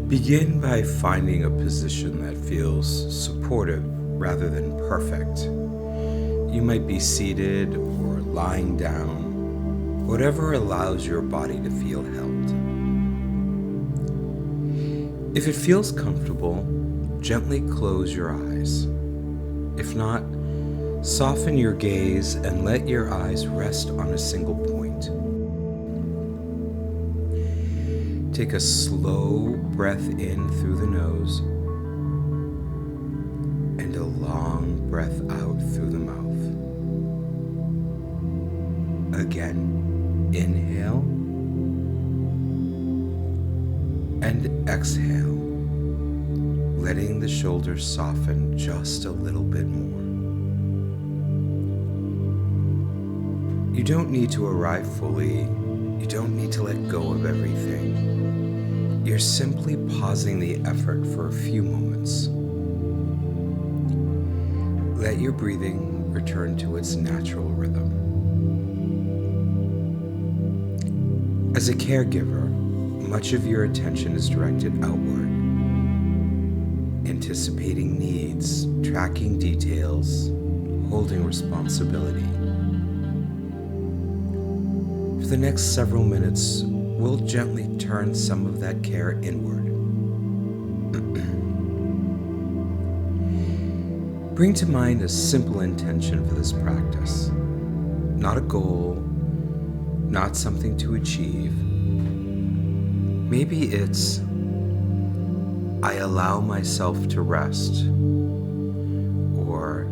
Begin by finding a position that feels supportive rather than perfect. You might be seated or lying down, whatever allows your body to feel held. If it feels comfortable, gently close your eyes. If not, soften your gaze and let your eyes rest on a single point. Take a slow breath in through the nose and a long breath out through the mouth. Again, inhale and exhale, letting the shoulders soften just a little bit more. You don't need to arrive fully. You don't need to let go of everything. You're simply pausing the effort for a few moments. Let your breathing return to its natural rhythm. As a caregiver, much of your attention is directed outward, anticipating needs, tracking details, holding responsibility. For the next several minutes, we'll gently turn some of that care inward. Bring to mind a simple intention for this practice. Not a goal, not something to achieve. Maybe it's, I allow myself to rest, or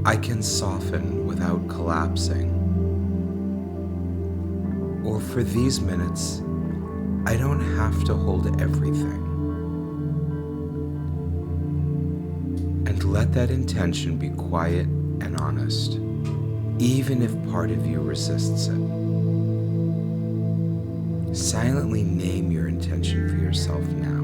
I can soften without collapsing. Or for these minutes, I don't have to hold everything. And let that intention be quiet and honest, even if part of you resists it. Silently name your intention for yourself now.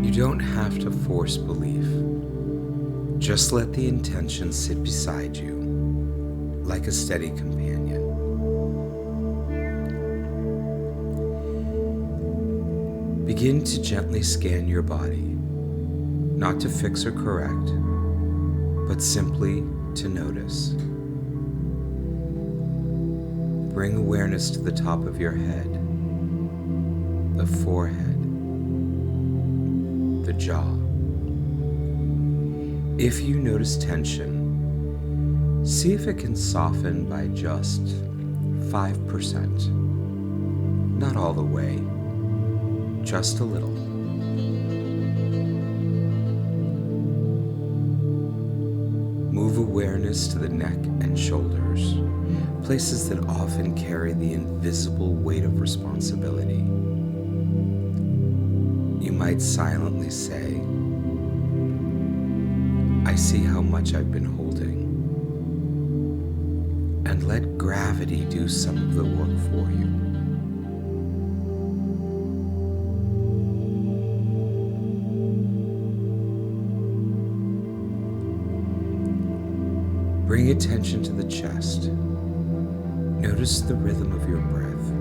You don't have to force belief. Just let the intention sit beside you, like a steady companion. Begin to gently scan your body, not to fix or correct, but simply to notice. Bring awareness to the top of your head, the forehead, the jaw. If you notice tension, see if it can soften by just 5%. Not all the way, just a little. Move awareness to the neck and shoulders, places that often carry the invisible weight of responsibility. You might silently say, I see how much I've been holding, and let gravity do some of the work for you. Bring attention to the chest. Notice the rhythm of your breath.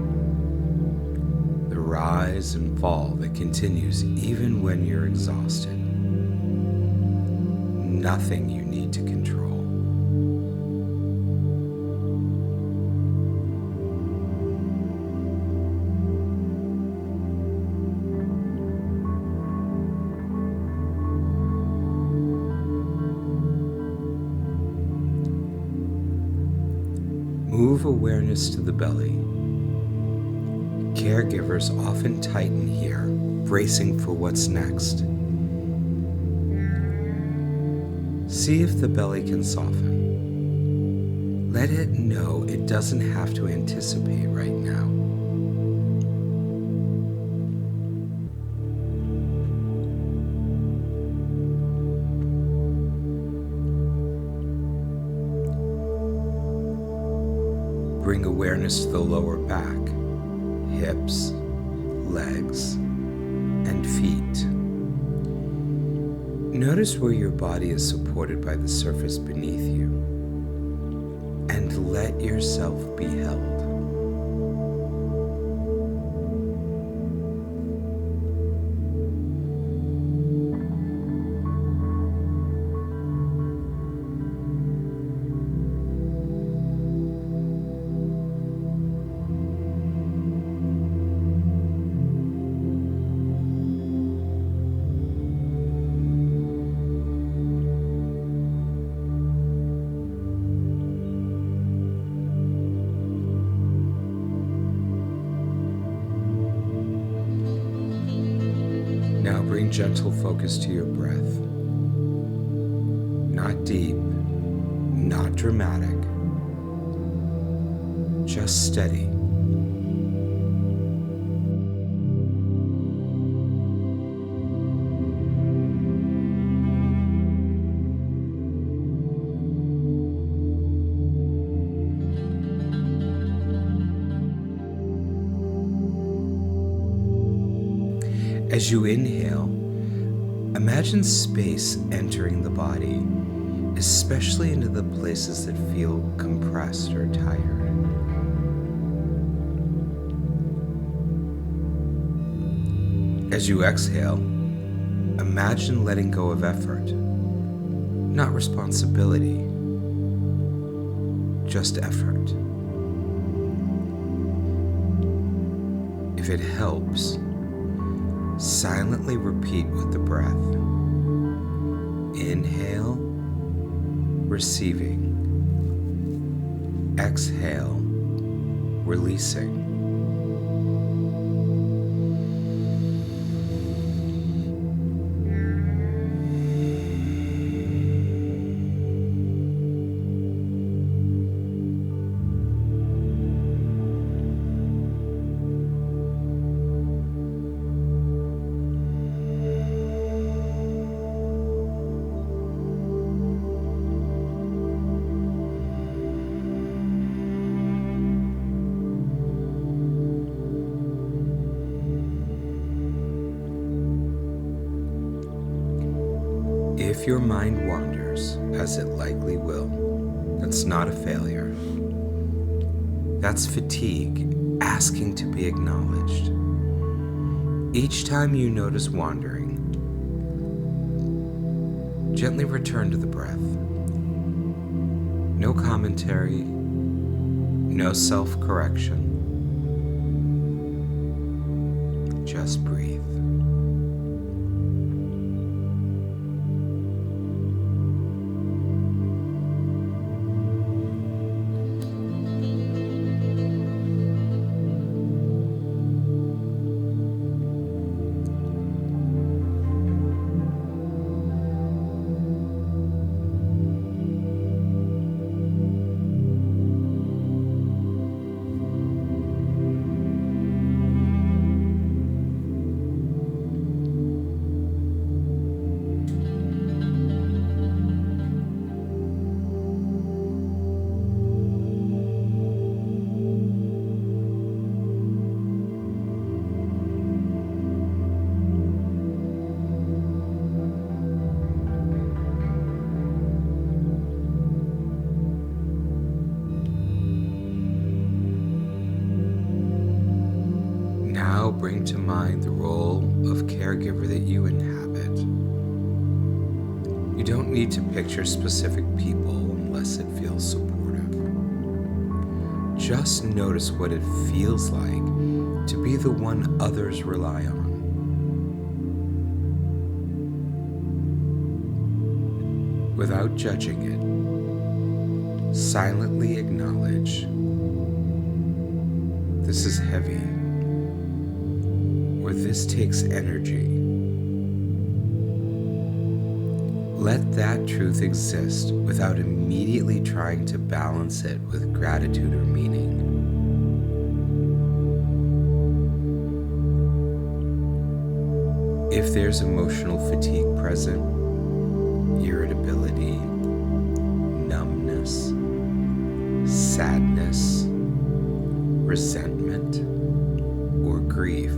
The rise and fall that continues even when you're exhausted. Nothing you need to control. Move awareness to the belly. Caregivers often tighten here, bracing for what's next. See if the belly can soften. Let it know it doesn't have to anticipate right now. bring awareness to the lower back, hips, legs, and feet. Notice where your body is supported by the surface beneath you, and let yourself be held. Now bring gentle focus to your breath. Not deep, not dramatic, just steady. As you inhale, imagine space entering the body, especially into the places that feel compressed or tired. As you exhale, imagine letting go of effort, not responsibility, just effort. If it helps, silently repeat with the breath. Inhale, receiving. Exhale, releasing. If your mind wanders, as it likely will, that's not a failure. That's fatigue asking to be acknowledged. Each time you notice wandering, gently return to the breath. No commentary, no self-correction. Just breathe. Now bring to mind the role of caregiver that you inhabit. You don't need to picture specific people unless it feels supportive. Just notice what it feels like to be the one others rely on. Without judging it, silently acknowledge, this is heavy, or this takes energy. Let that truth exist without immediately trying to balance it with gratitude or meaning. If there's emotional fatigue present, irritability, numbness, sadness, resentment, or grief.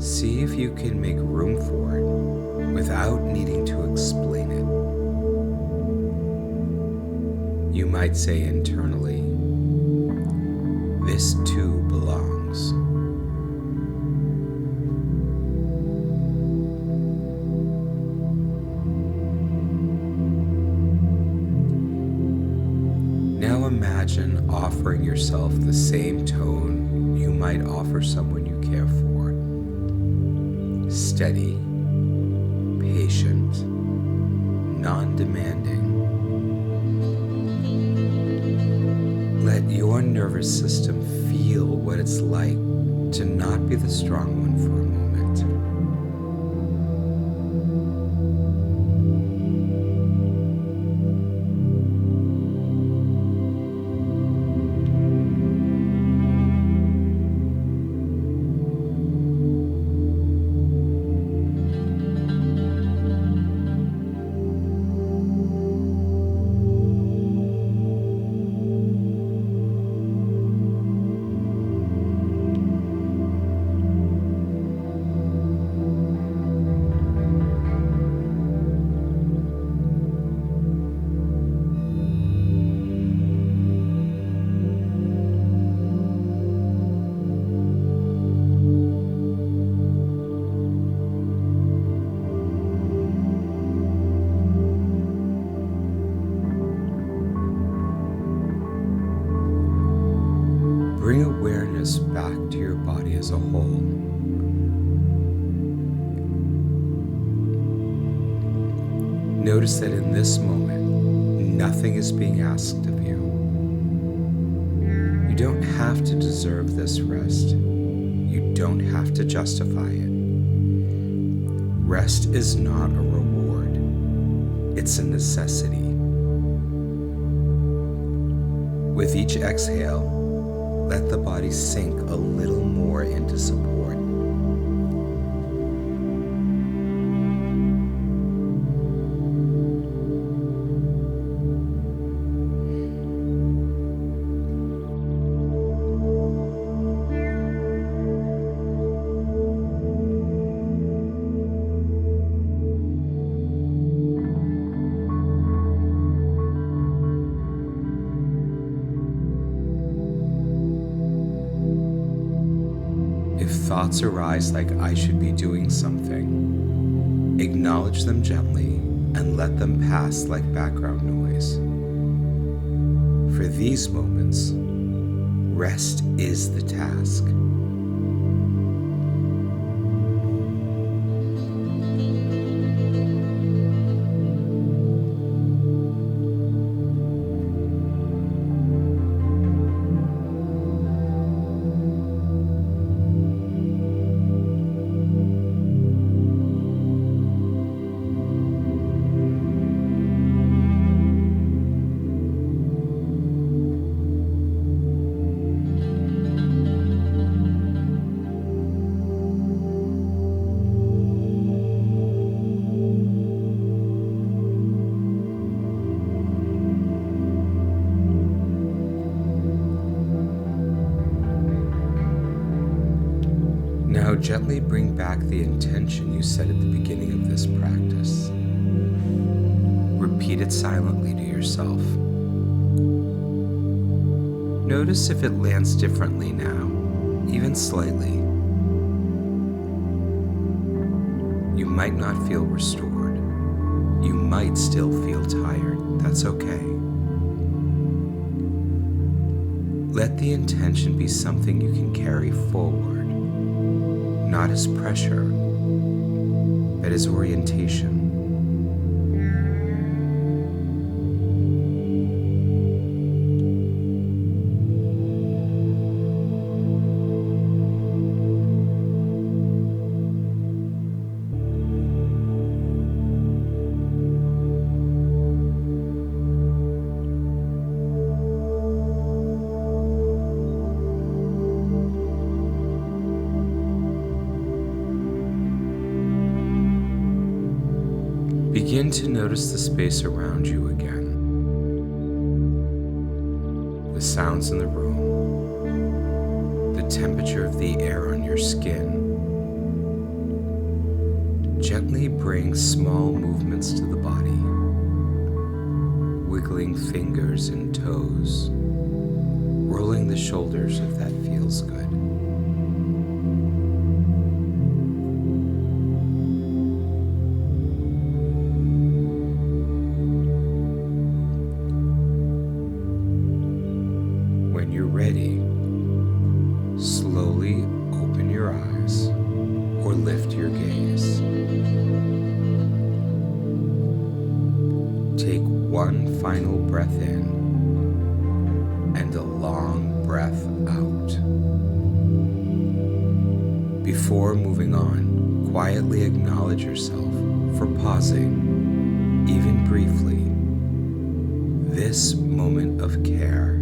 See if you can make room for it without needing to explain it. You might say internally, "This too belongs." Now imagine offering yourself the same tone you might offer someone you care for. Steady, patient, non-demanding. Let your nervous system feel what it's like to not be the strong one for a moment. Bring awareness back to your body as a whole. Notice that in this moment, nothing is being asked of you. You don't have to deserve this rest. You don't have to justify it. Rest is not a reward. It's a necessity. With each exhale, let the body sink a little more into support. If thoughts arise like "I should be doing something," acknowledge them gently and let them pass like background noise. For these moments, rest is the task. Now gently bring back the intention you set at the beginning of this practice. Repeat it silently to yourself. Notice if it lands differently now, even slightly. You might not feel restored. You might still feel tired. That's okay. Let the intention be something you can carry forward. Not as pressure, but as orientation. Begin to notice the space around you again, the sounds in the room, temperature of the air on your skin. Gently bring small movements to the body, wiggling fingers and toes, rolling the shoulders if that feels good. When you're ready, slowly open your eyes or lift your gaze. Take one final breath in and a long breath out. Before moving on, quietly acknowledge yourself for pausing, even briefly. This moment of care